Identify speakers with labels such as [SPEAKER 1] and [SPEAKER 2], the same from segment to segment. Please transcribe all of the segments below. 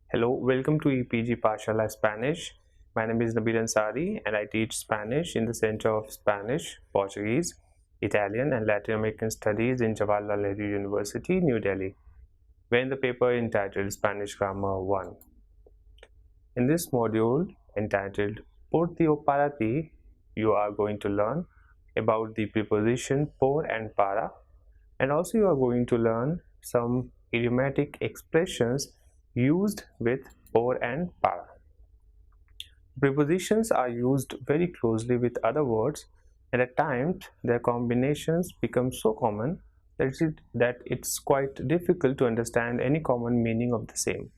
[SPEAKER 1] Hello, welcome to EPG Pashala Spanish. My name is Nabil Ansari and I teach Spanish in the Center of Spanish, Portuguese, Italian and Latin American Studies in Jawaharlal Nehru University, New Delhi. We're in the paper entitled Spanish Grammar 1. In this module entitled Por ti o para ti, you are going to learn about the preposition por and para, and also you are going to learn some idiomatic expressions used with por and para. Prepositions are used very closely with other words, and at times their combinations become so common that it's quite difficult to understand any common meaning of the same.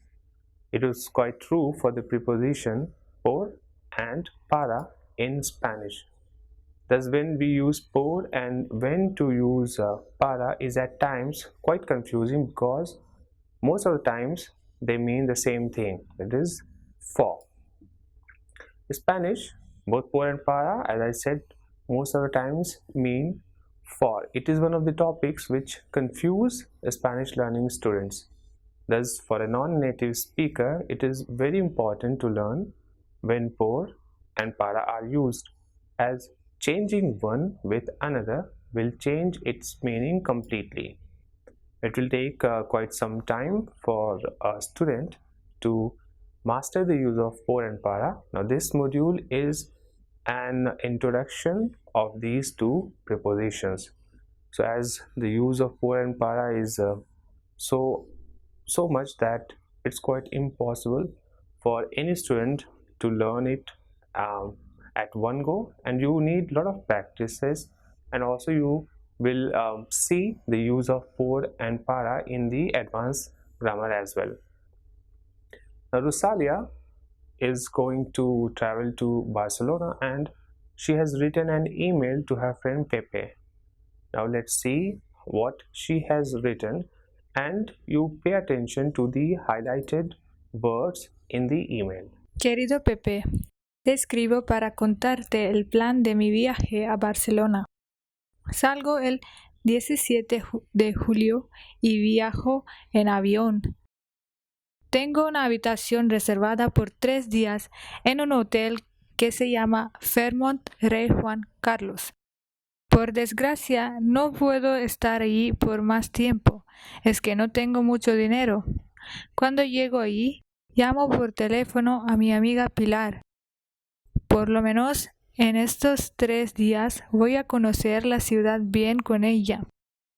[SPEAKER 1] It is quite true for the preposition por and para in Spanish. Thus, when we use por and when to use para is at times quite confusing because most of the times they mean the same thing, that is for. In Spanish, both por and para, as I said, most of the times mean for. It is one of the topics which confuse Spanish learning students. Thus, for a non-native speaker, it is very important to learn when por and para are used, as changing one with another will change its meaning completely. It will take quite some time for a student to master the use of por and para. Now, this module is an introduction of these two prepositions. So, as the use of por and para is so much that it's quite impossible for any student to learn it at one go, and you need a lot of practices, and also you will see the use of por and para in the advanced grammar as well. Now, Rosalia is going to travel to Barcelona and she has written an email to her friend Pepe. Now let's see what she has written, and you pay attention to the highlighted words in the email.
[SPEAKER 2] Querido Pepe, te escribo para contarte el plan de mi viaje a Barcelona. Salgo el 17 de julio y viajo en avión. Tengo una habitación reservada por 3 días en un hotel que se llama Fairmont Rey Juan Carlos. Por desgracia, no puedo estar allí por más tiempo. Es que no tengo mucho dinero. Cuando llego allí, llamo por teléfono a mi amiga Pilar. Por lo menos en estos 3 días voy a conocer la ciudad bien con ella.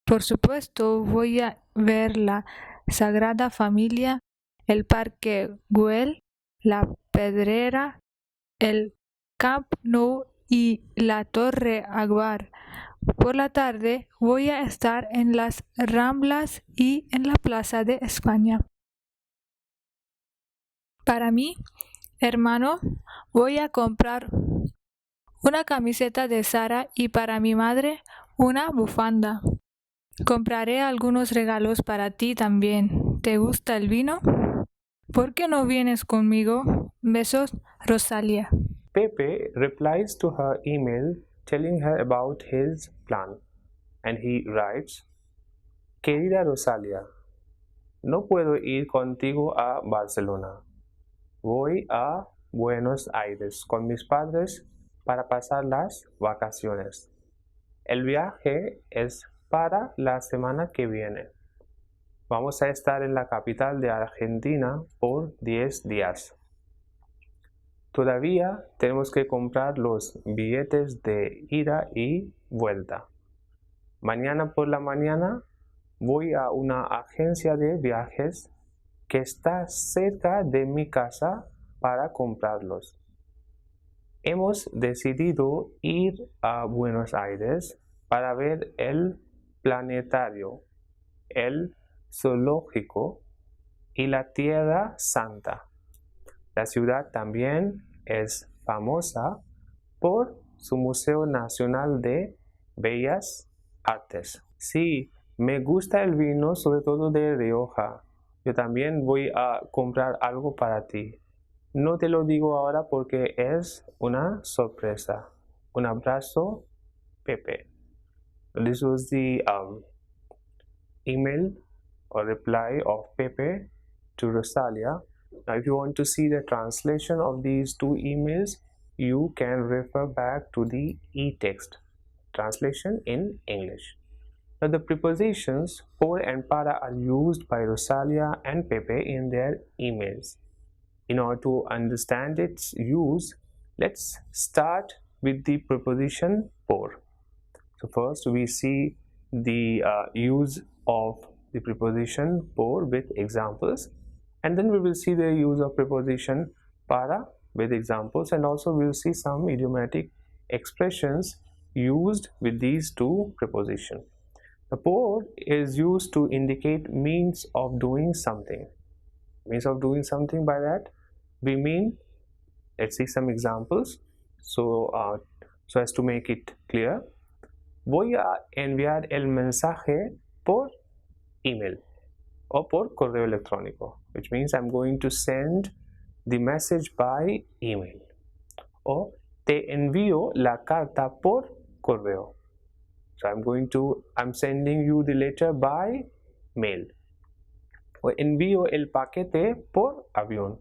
[SPEAKER 2] Por supuesto, voy a ver la Sagrada Familia, el Parque Güell, la Pedrera, el Camp Nou y la Torre Agbar. Por la tarde voy a estar en las Ramblas y en la Plaza de España. Para mí, hermano, voy a comprar una camiseta de Zara y para mi madre una bufanda. Compraré algunos regalos para ti también. ¿Te gusta el vino? ¿Por qué no vienes conmigo? Besos, Rosalia.
[SPEAKER 1] Pepe replies to her email telling her about his plan, and he writes, Querida Rosalia, no puedo ir contigo a Barcelona. Voy a Buenos Aires con mis padres para pasar las vacaciones. El viaje es para la semana que viene. Vamos a estar en la capital de Argentina por 10 días. Todavía tenemos que comprar los billetes de ida y vuelta. Mañana por la mañana voy a una agencia de viajes que está cerca de mi casa para comprarlos. Hemos decidido ir a Buenos Aires para ver el planetario, el zoológico y la Tierra Santa. La ciudad también es famosa por su Museo Nacional de Bellas Artes. Sí, me gusta el vino, sobre todo de Rioja. Yo también voy a comprar algo para ti. No te lo digo ahora porque es una sorpresa. Un abrazo, Pepe. This was the email or reply of Pepe to Rosalia Now, if you want to see the translation of these two emails, you can refer back to the e-text translation in English. Now, the prepositions por and para are used by Rosalia and Pepe in their emails. In order to understand its use, let's start with the preposition por. So first we see the use of the preposition por with examples, and then we will see the use of preposition para with examples, and also we will see some idiomatic expressions used with these two prepositions. The por is used to indicate means of doing something. Means of doing something, by that we mean, let's see some examples. So as to make it clear, voy a enviar el mensaje por email or por correo electrónico, which means I'm going to send the message by email. Or te envío la carta por correo. So I'm sending you the letter by mail. Or envío el paquete por avión,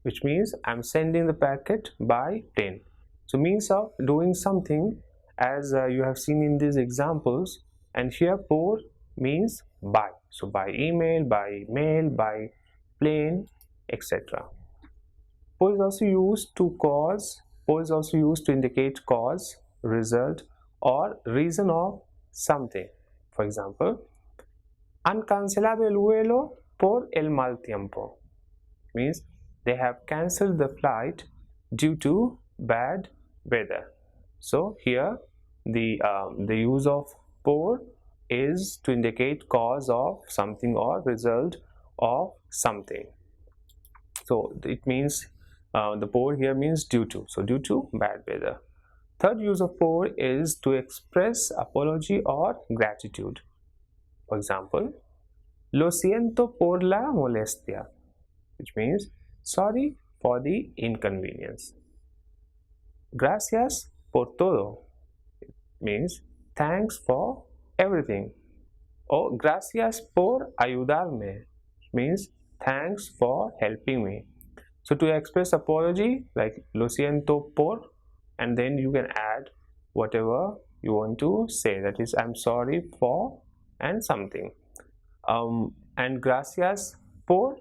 [SPEAKER 1] which means I'm sending the packet by plane. So means of doing something, as you have seen in these examples, and here por means by. So by email, by mail, by plane, etc. Por is also used to indicate cause, result, or reason of something. For example, han cancelado el vuelo por el mal tiempo. Means they have cancelled the flight due to bad weather. So here the use of por is to indicate cause of something or result of something. So it means the por here means due to. So due to bad weather. Third use of por is to express apology or gratitude. For example, lo siento por la molestia, which means sorry for the inconvenience. Gracias por todo, it means thanks for everything. Or gracias por ayudarme, means thanks for helping me. So to express apology, like lo siento por, and then you can add whatever you want to say, that is I'm sorry for and something. And gracias por,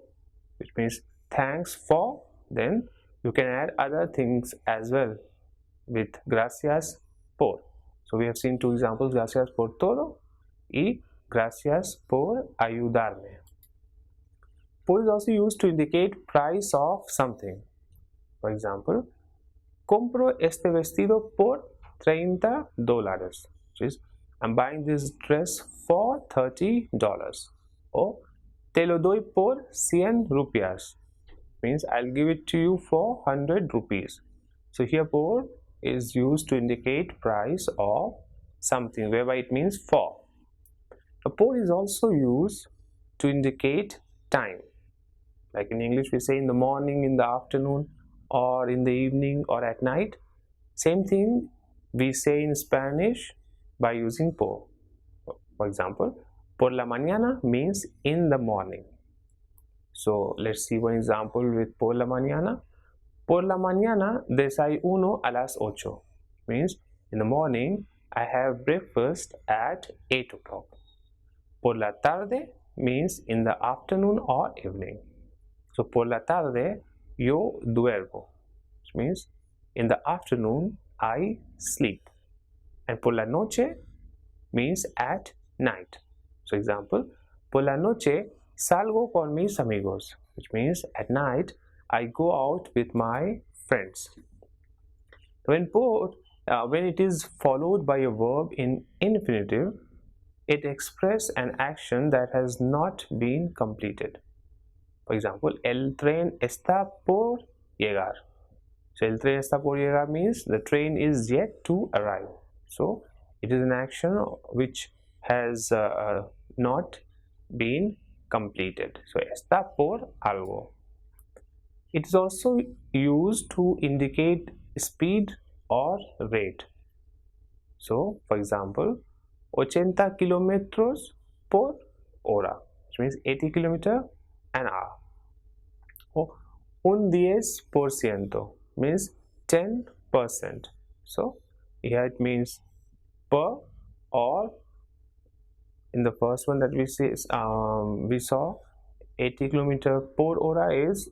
[SPEAKER 1] which means thanks for, then you can add other things as well with gracias por. So we have seen two examples, gracias por todo y gracias por ayudarme. Por is also used to indicate price of something. For example, compro este vestido por $30, which is I'm buying this dress for $30. Or te lo doy por 100 rupias, means I'll give it to you for 100 rupees. So here por is used to indicate price of something, whereby it means for. A por is also used to indicate time. Like in English we say in the morning, in the afternoon, or in the evening, or at night. Same thing we say in Spanish by using por. For example, por la mañana means in the morning. So let's see one example with por la mañana. Por la mañana desayuno a las 8. Means in the morning I have breakfast at 8 o'clock. Por la tarde means in the afternoon or evening. So por la tarde yo duermo, which means in the afternoon I sleep. And por la noche means at night. So example, por la noche salgo con mis amigos, which means at night I go out with my friends. When it is followed by a verb in infinitive, it expresses an action that has not been completed. For example, el tren está por llegar. So el tren está por llegar means the train is yet to arrive. So it is an action which has not been completed. So está por algo. It is also used to indicate speed or rate. So for example, 80 kilómetros por hora, which means 80 km an hour. Or Un 10% means 10%. So here it means per, or in the first one that we saw 80 kilometer por hora is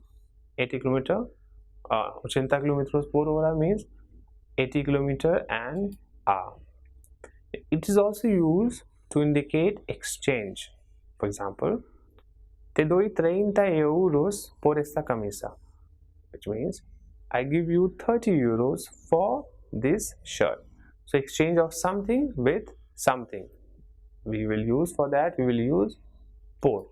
[SPEAKER 1] 80 kilometer, 80 kilómetros por hora means 80 kilometer an hour. It is also used to indicate exchange. For example, te doy 30 € por esta camisa, which means I give you 30 € for this shirt. So exchange of something with something. We will use for that, we will use por.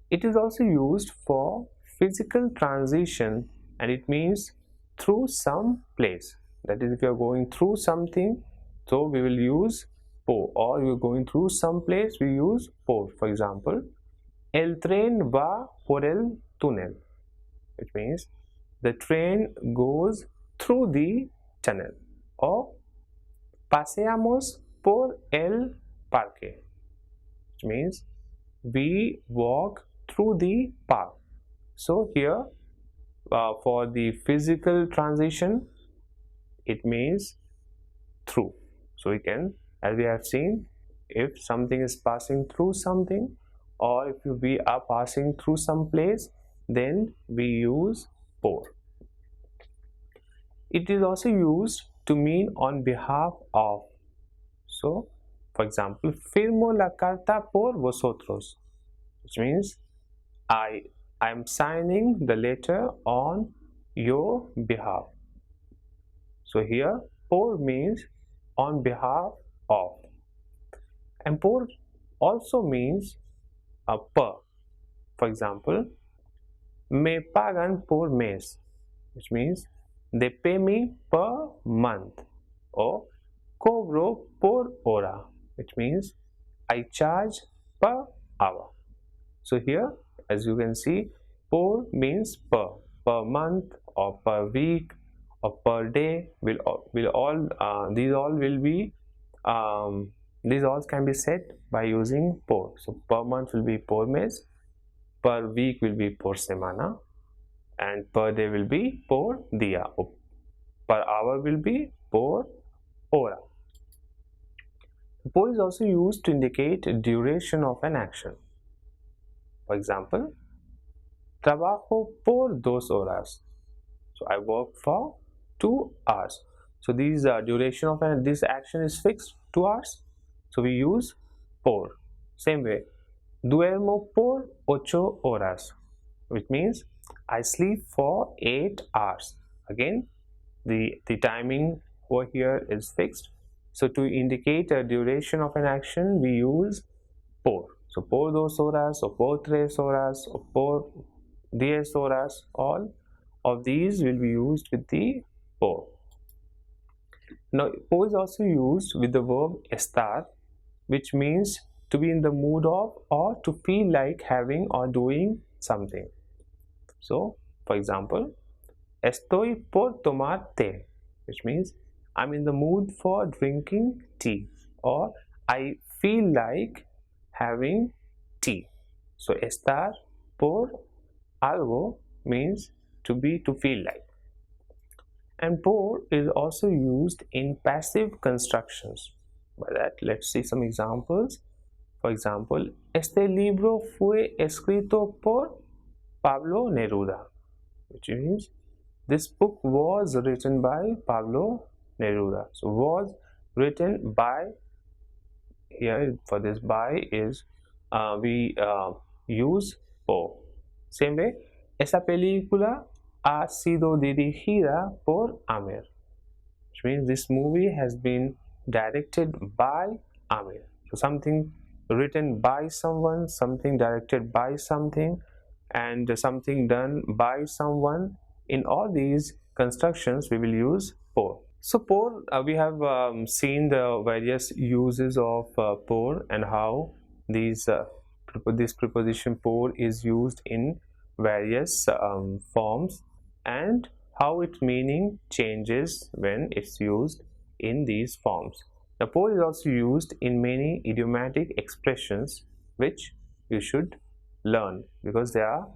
[SPEAKER 1] It is also used for physical transition, and it means through some place. That is, if you are going through something, so we will use por, or you are going through some place, we use por. For example, el tren va por el túnel, which means the train goes through the tunnel. Or paseamos por el parque, which means we walk through the park. So here for the physical transition, it means through. So we can, as we have seen, if something is passing through something, or if we are passing through some place, then we use por. It is also used to mean on behalf of. So for example, firmo la carta por vosotros, which means I am signing the letter on your behalf. So here por means on behalf of, and por also means per. For example, me pagan por mes, which means they pay me per month. Or cobro por hora, which means I charge per hour. So here, as you can see, por means per month or per week or per day. These all can be said by using por. So per month will be por mes, per week will be por semana, and per day will be por día. Per hour will be por hora. Por is also used to indicate duration of an action. For example, trabajo por 2 horas. So I work for 2 hours. So this duration of this action is fixed, 2 hours. So we use por. Same way, duermo por 8 horas, which means I sleep for 8 hours. Again, the timing over here is fixed. So to indicate a duration of an action, we use por. So por 2 horas, or por 3 horas, or por 10 horas, all of these will be used with the por. Now por is also used with the verb estar, which means to be in the mood of, or to feel like having or doing something. So for example, estoy por tomar té, which means I'm in the mood for drinking tea, or I feel like having tea. So estar por algo means to be, to feel like. And por is also used in passive constructions. By that, let's see some examples. For example, este libro fue escrito por Pablo Neruda, which means this book was written by Pablo Neruda. So was written by, here for this by is we use por. Same way, esa película ha sido dirigida por Amir, which means this movie has been directed by Amir. So something written by someone, something directed by something, and something done by someone. In all these constructions, we will use por. So por, we have seen the various uses of por, and how this preposition por is used in various forms, and how its meaning changes when it's used in these forms. The por is also used in many idiomatic expressions which you should learn, because there are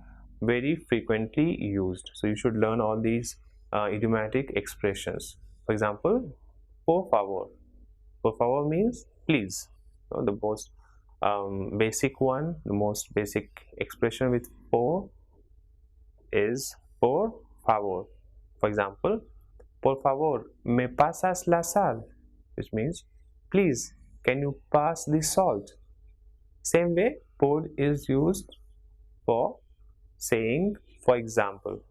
[SPEAKER 1] very frequently used. So you should learn all these idiomatic expressions. For example, por favor. Por favor means please. So the most basic one, the most basic expression with por is por favor. For example, por favor, me pasas la sal, which means please, can you pass the salt? Same way, por is used for saying for example.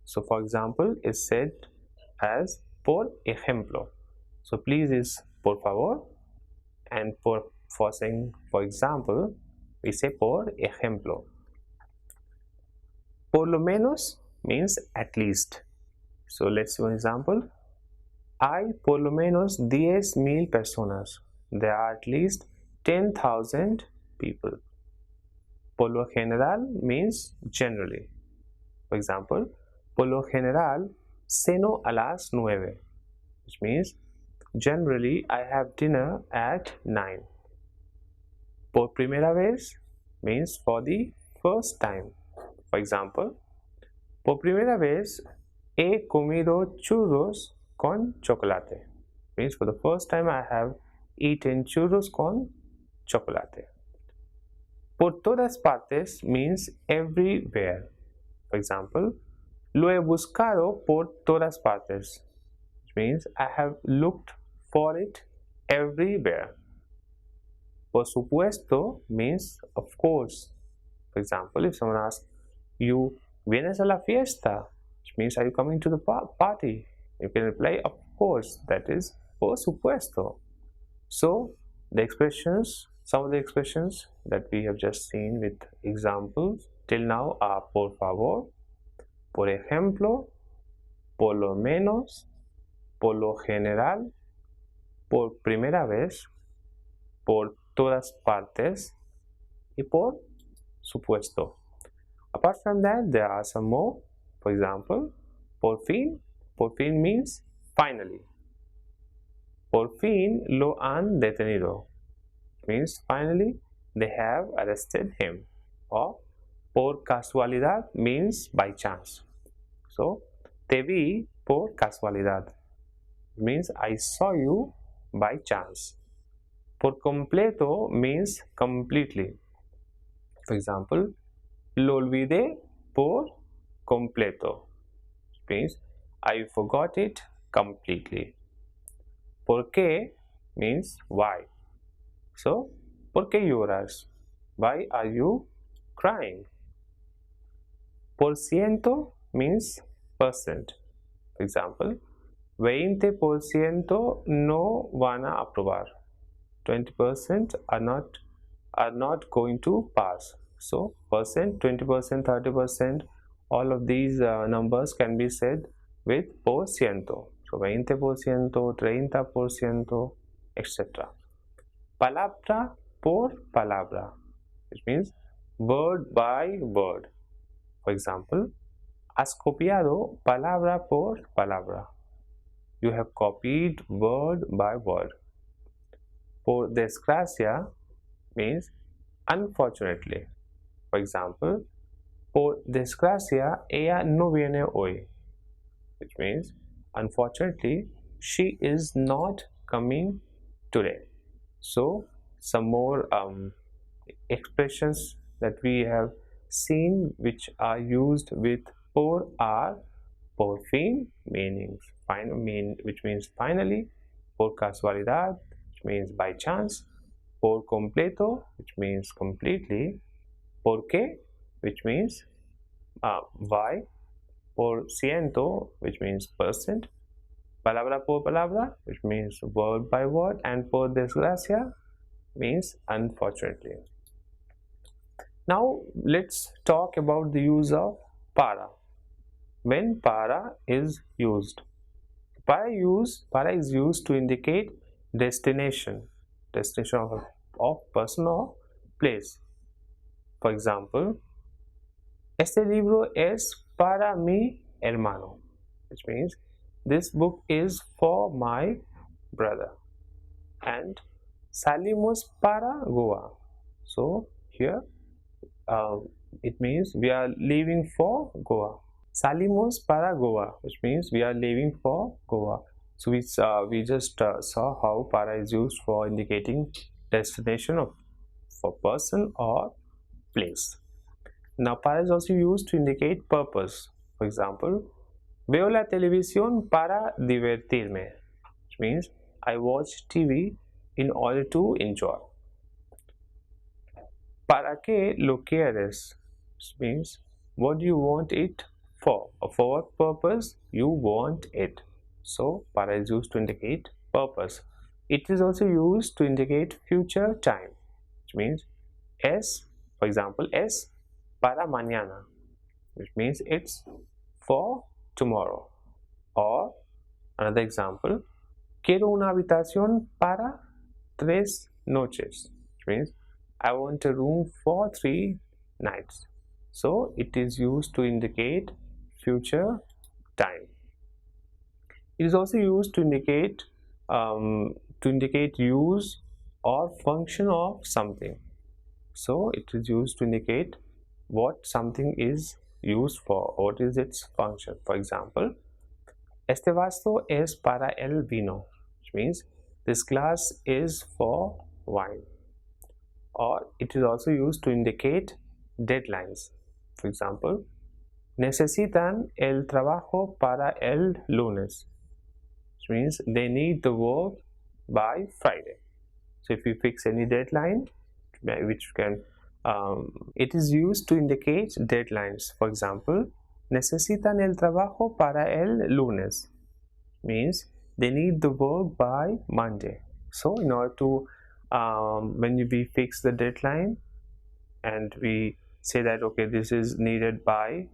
[SPEAKER 1] So for example is said as por ejemplo. So please is por favor, and for saying for example we say por ejemplo. Por lo menos means at least. So let's do an example. Hay por lo menos 10,000 personas. There are at least 10,000 people. Por lo general means generally. For example, por lo general ceno a las 9, which means generally I have dinner at 9. Por primera vez means for the first time. For example, por primera vez he comido churros con chocolate. Means for the first time I have eaten churros con chocolate. Por todas partes means everywhere. For example, lo he buscado por todas partes, which means I have looked for it everywhere. Por supuesto means of course. For example, if someone asks you, ¿vienes a la fiesta? Which means, are you coming to the party? You can reply, of course, that is por supuesto. So the expressions, some of the expressions that we have just seen with examples till now are por favor, por ejemplo, por lo menos, por lo general, por primera vez, por todas partes y por supuesto. Apart from that, there are some more. For example, por fin means finally. Por fin lo han detenido, means finally they have arrested him. Or por casualidad means by chance. So te vi por casualidad means I saw you by chance. Por completo means completely. For example, lo olvidé por completo, which means I forgot it completely. ¿Por qué means why. So, ¿por qué lloras? Why are you crying? Por ciento means percent. For example, 20% no van a aprobar. 20% are not going to pass. So percent, 20%, 30%, all of these numbers can be said with por ciento. So 20%, 30%, etc. Palabra por palabra, which means word by word. For example, has copiado palabra por palabra. You have copied word by word. Por desgracia means unfortunately. For example, por desgracia ella no viene hoy, which means unfortunately she is not coming today. So some more expressions that we have seen which are used with por are por fin which means finally, por casualidad which means by chance, por completo which means completely, por qué which means why, por ciento which means percent, palabra por palabra which means word by word, and por desgracia means unfortunately. Now let's talk about the use of para. When para is used, para is used to indicate destination of person or place. For example, este libro es para mi hermano, which means this book is for my brother. And salimos para Goa. So here uh, it means we are leaving for Goa. Salimos para Goa, which means we are leaving for Goa. So we just saw how para is used for indicating destination of for person or place. Now para is also used to indicate purpose. For example, veo la televisión para divertirme, which means I watch TV in order to enjoy. ¿Para qué lo quieres? Which means what do you want it for? Or for what purpose you want it. So para is used to indicate purpose. It is also used to indicate future time, which means es, for example, es para mañana, which means it's for tomorrow. Or another example, quiero una habitación para 3 noches, which means I want a room for 3 nights. So it is used to indicate future time. It is also used to indicate use or function of something. So it is used to indicate what something is used for, what is its function. For example, este vaso es para el vino, which means this glass is for wine. Or it is also used to indicate deadlines. For example, necesitan el trabajo para el lunes, which means they need the work by Friday. So if you fix any deadline, which can it is used to indicate deadlines. For example, necesitan el trabajo para el lunes, means they need the work by Monday. So in order to when we fix the deadline and we say that okay, this is needed by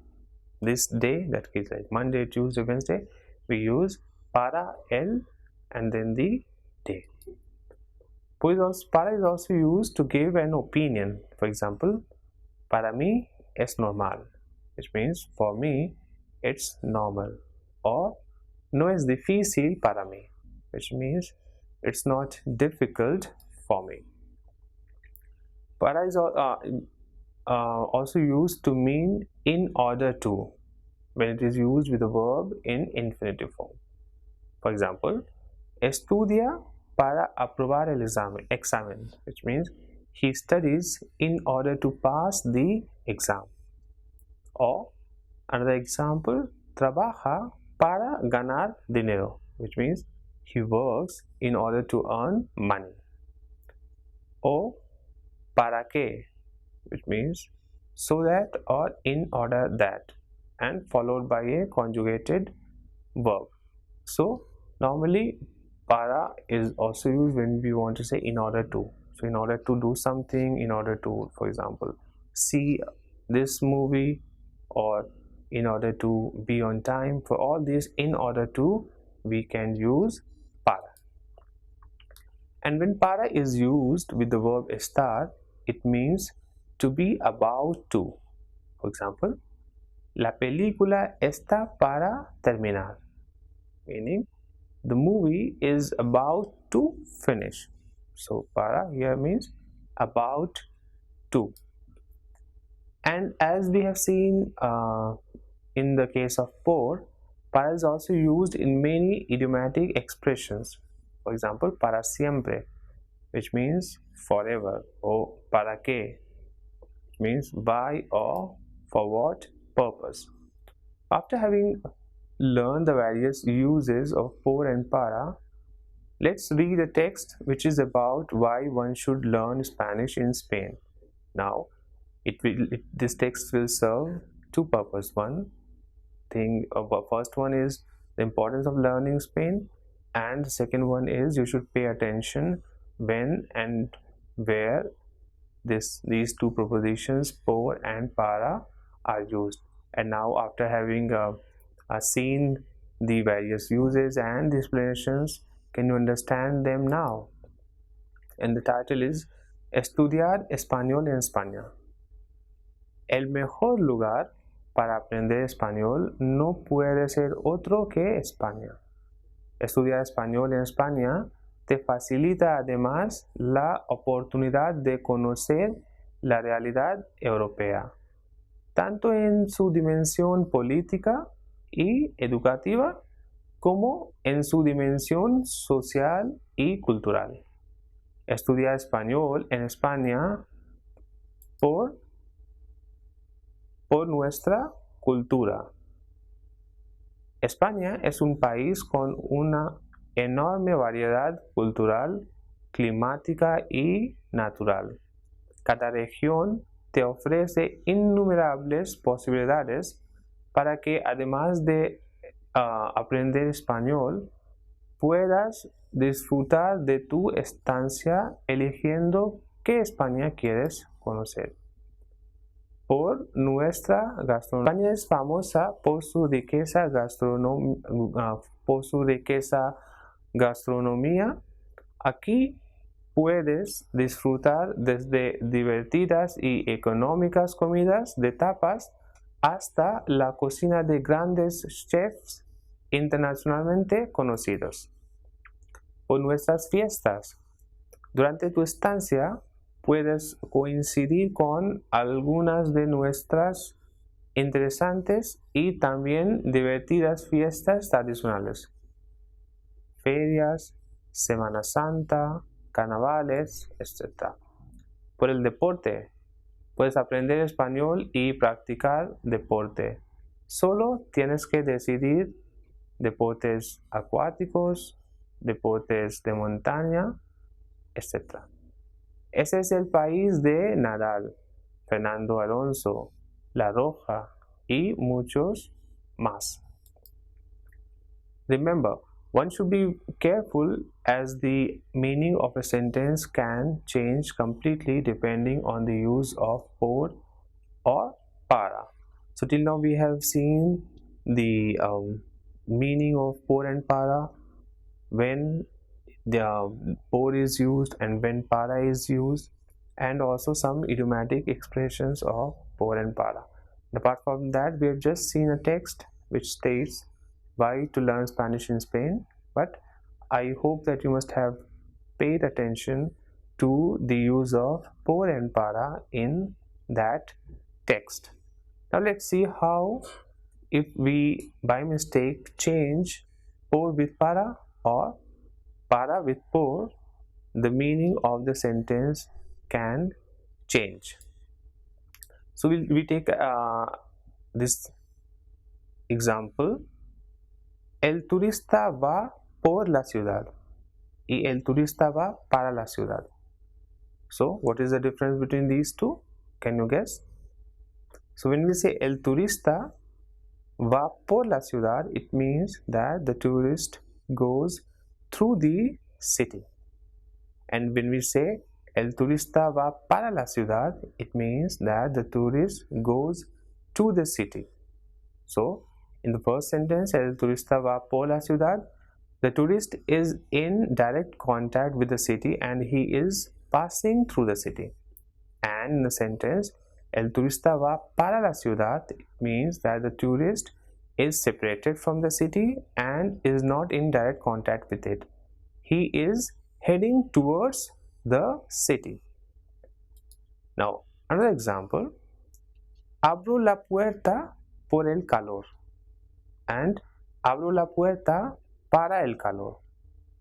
[SPEAKER 1] this day, that is like Monday, Tuesday, Wednesday, we use para el and then the day. Para is also used to give an opinion. For example, para mí es normal, which means for me it's normal. Or no es difícil para mí, which means it's not difficult for me. Para is also used to mean in order to, when it is used with the verb in infinitive form. For example, estudia para aprobar el examen, which means he studies in order to pass the exam. Or another example, trabaja para ganar dinero, which means he works in order to earn money. Or para qué, which means so that or in order that, and followed by a conjugated verb. So normally para is also used when we want to say in order to. So in order to do something, in order to, for example, see this movie, or in order to be on time. For all these in order to, we can use para. And when para is used with the verb estar, it means to be about to. For example, la película está para terminar, meaning the movie is about to finish. So para here means about to. And as we have seen in the case of por, para is also used in many idiomatic expressions. For example, para siempre, which means forever, or para qué, which means why or for what purpose. After having learned the various uses of por and para, let's read a text which is about why one should learn Spanish in Spain. Now, this text will serve two purposes. One thing, first one is the importance of learning Spain, and the second one is you should pay attention when and where these two prepositions por and para are used. And now, after having seen the various uses and the explanations, can you understand them now? And the title is Estudiar Español en España. El mejor lugar para aprender español no puede ser otro que España. Estudiar español en España te facilita además la oportunidad de conocer la realidad europea, tanto en su dimensión política y educativa como en su dimensión social y cultural. Estudia español en España por, por nuestra cultura. España es un país con una enorme variedad cultural, climática y natural. Cada región te ofrece innumerables posibilidades para que además de aprender español, puedas disfrutar de tu estancia eligiendo qué España quieres conocer. Por nuestra gastronomía. España es famosa por su riqueza gastronomía. Aquí puedes disfrutar desde divertidas y económicas comidas de tapas hasta la cocina de grandes chefs internacionalmente conocidos. Por nuestras fiestas. Durante tu estancia puedes coincidir con algunas de nuestras interesantes y también divertidas fiestas tradicionales. Ferias, Semana Santa, carnavales, etc. Por el deporte, puedes aprender español y practicar deporte. Solo tienes que decidir deportes acuáticos, deportes de montaña, etc. Ese es el país de Nadal, Fernando Alonso, La Roja y muchos más. Remember, one should be careful as the meaning of a sentence can change completely depending on the use of por or para. So till now we have seen the meaning of por and para, when the por is used and when para is used, and also some idiomatic expressions of por and para. Apart from that, we have just seen a text which states why to learn Spanish in Spain, but I hope that you must have paid attention to the use of por and para in that text. Now let's see how, if we by mistake change por with para or para with por, the meaning of the sentence can change. So we take this example. El turista va por la ciudad y el turista va para la ciudad. So what is the difference between these two? Can you guess? So when we say el turista va por la ciudad, it means that the tourist goes through the city. And when we say el turista va para la ciudad, it means that the tourist goes to the city. So in the first sentence, el turista va por la ciudad, the tourist is in direct contact with the city and he is passing through the city. And in the sentence, el turista va para la ciudad, it means that the tourist is separated from the city and is not in direct contact with it. He is heading towards the city. Now, another example. Abro la puerta por el calor and abro la puerta para el calor.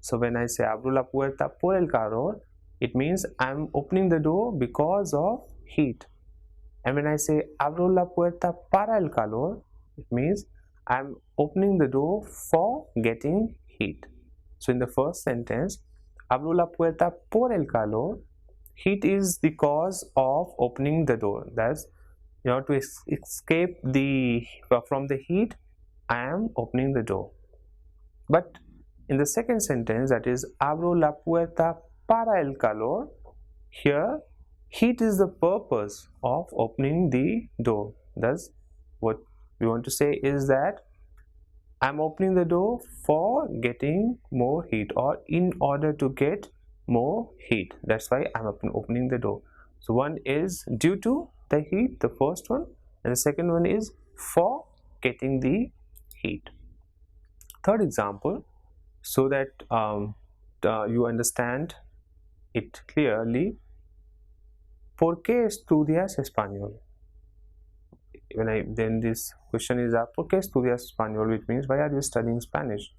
[SPEAKER 1] So when I say abro la puerta por el calor, it means I'm opening the door because of heat. And when I say abro la puerta para el calor, it means I'm opening the door for getting heat. So in the first sentence, abro la puerta por el calor, heat is the cause of opening the door. That's, to escape from the heat, I am opening the door. But in the second sentence, that is abro la puerta para el calor, here heat is the purpose of opening the door. Thus, what we want to say is that I'm opening the door for getting more heat, or in order to get more heat. That's why I'm opening the door. So one is due to the heat, the first one, and the second one is for getting the heat. Third example, so that you understand it clearly. ¿Por qué estudias español? Then this question is asked, ¿por qué estudias español? Which means, why are you studying Spanish?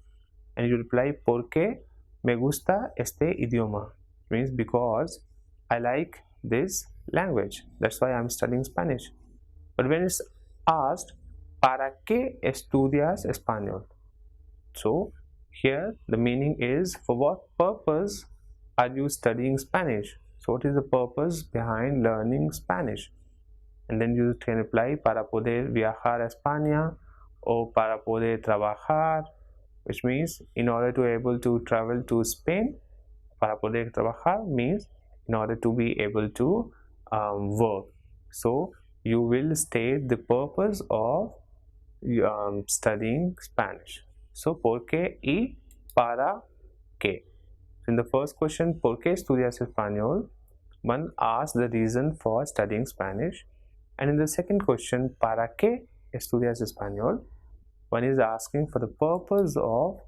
[SPEAKER 1] And you reply, porque me gusta este idioma. It means because I like this language. That's why I'm studying Spanish. But when it's asked, ¿para qué estudias español? So here the meaning is, for what purpose are you studying Spanish? So what is the purpose behind learning Spanish? And then you can reply, para poder viajar a España, or para poder trabajar, which means in order to able to travel to Spain. Para poder trabajar means in order to be able to work. So you will state the purpose of studying Spanish. So, ¿por qué y para qué? So in the first question, ¿por qué estudias español? One asks the reason for studying Spanish. And in the second question, ¿para qué estudias español? One is asking for the purpose of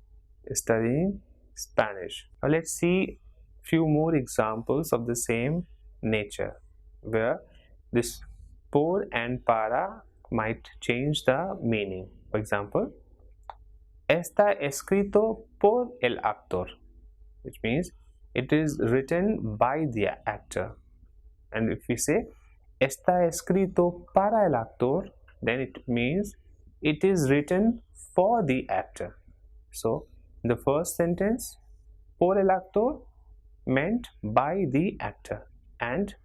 [SPEAKER 1] studying Spanish. Now let's see few more examples of the same nature, where this por and para might change the meaning. For example, está escrito por el actor, which means it is written by the actor. And if we say está escrito para el actor, then it means it is written for the actor. So the first sentence, por el actor, meant by the actor, and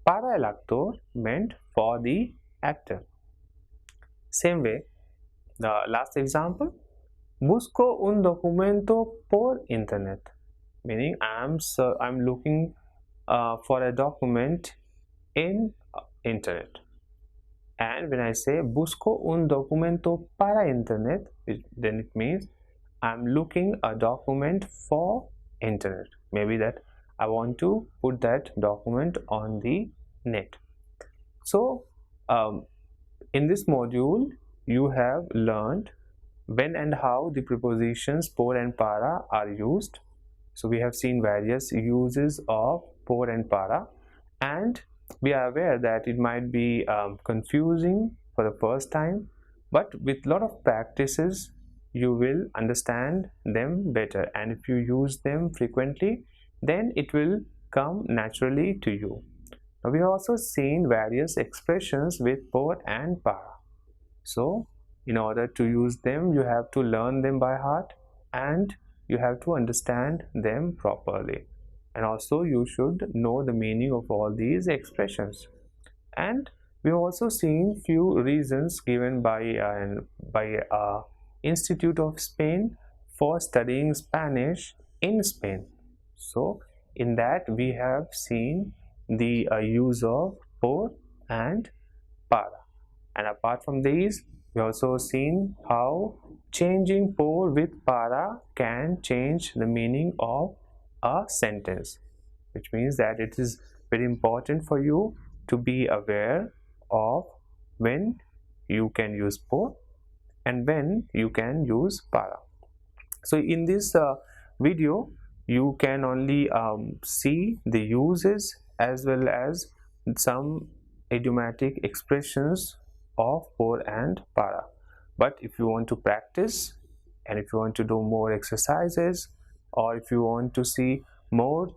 [SPEAKER 1] para el actor meant for the actor. Same way, the last example, busco un documento por internet, meaning I'm looking for a document in internet. And when I say busco un documento para internet, then it means I'm looking a document for internet. Maybe that I want to put that document on the net. So in this module you have learned when and how the prepositions por and para are used. So we have seen various uses of por and para, and we are aware that it might be confusing for the first time, but with a lot of practices you will understand them better, and if you use them frequently, then it will come naturally to you. Now we have also seen various expressions with por and para. So in order to use them, you have to learn them by heart, and you have to understand them properly, and also you should know the meaning of all these expressions. And we have also seen few reasons given by Institute of Spain for studying Spanish in Spain. So in that we have seen the use of por and para, and apart from these we also seen how changing por with para can change the meaning of a sentence, which means that it is very important for you to be aware of when you can use por and when you can use para. So in this video you can only see the uses as well as some idiomatic expressions of por and para. But if you want to practice, and if you want to do more exercises, or if you want to see more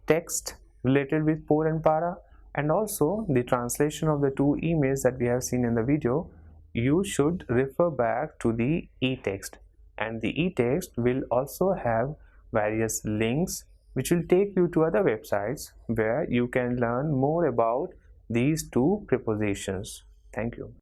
[SPEAKER 1] text related with por and para, and also the translation of the two emails that we have seen in the video, you should refer back to the e-text, and the e-text will also have various links which will take you to other websites where you can learn more about these two prepositions. Thank you.